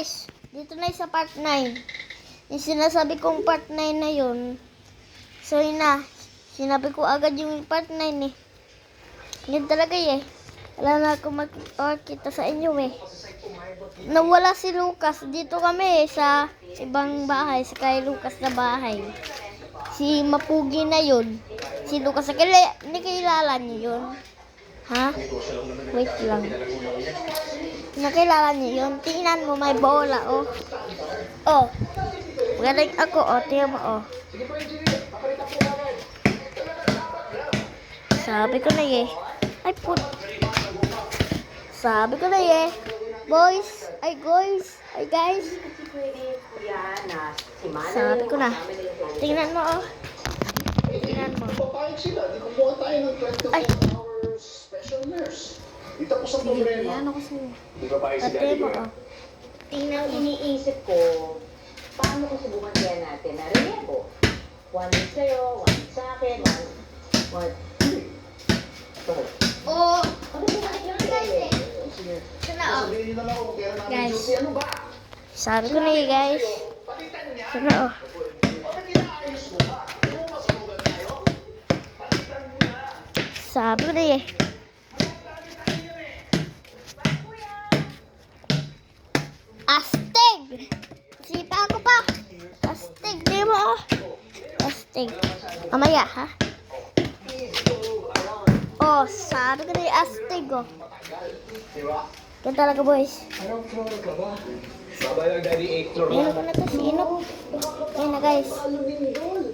guys, dito na sa part 9. Yung sinasabi kong part 9 na yun. So yun na. Sinabi ko agad yung part 9 eh. Yun talaga eh. Wala na ako magkita sa inyo eh. Nawala si Lucas. Dito kami sa ibang bahay. Sa kay Lucas na bahay. Si Mapugi na yun. Si Lucas na hindi kilala niyo yun. Ha? Wait lang. Nakilala niyo yun. Tingnan mo, may bola, oh. Oh. Magaling ako, oh. Tingnan mo, oh. Sabi ko na eh. Ay, sabi ko na eh. Boys. Ay, guys. Ay, guys. Sabi ko na. Tingnan mo, oh. Tingnan mo. Ay. Dito po sa problema. Ano ko sa'yo? Di ba ba si Ate Daddy mo, Girl? oh. Tingnan, iniisip ko, paano kung subukan kaya natin na relevo? 1 week sa'yo, 1 week sa akin, 1... Oh. Ano ba Guys, eh. Sige. Sana, oh. Sabihin niyo na lang kung kailan namin Guys. duty. Ano ba? Sabi ko na eh, guys. Palitan niya? Sana, oh. Bakit inaayos mo ba? Hindi mo masunugan tayo? Palitan mo na. Sabi ko na eh. Astig! Sipa ako pa. Astig, di mo oh. Astig. Mamaya, ha? Oh, sabi ko na yung astig, oh. Di ba? Ganun talaga, boys. Anong floor ka ba? Babayag Daddy 8 floor. Ayun ko na to, sino? Ayun na, guys. Alam din doon.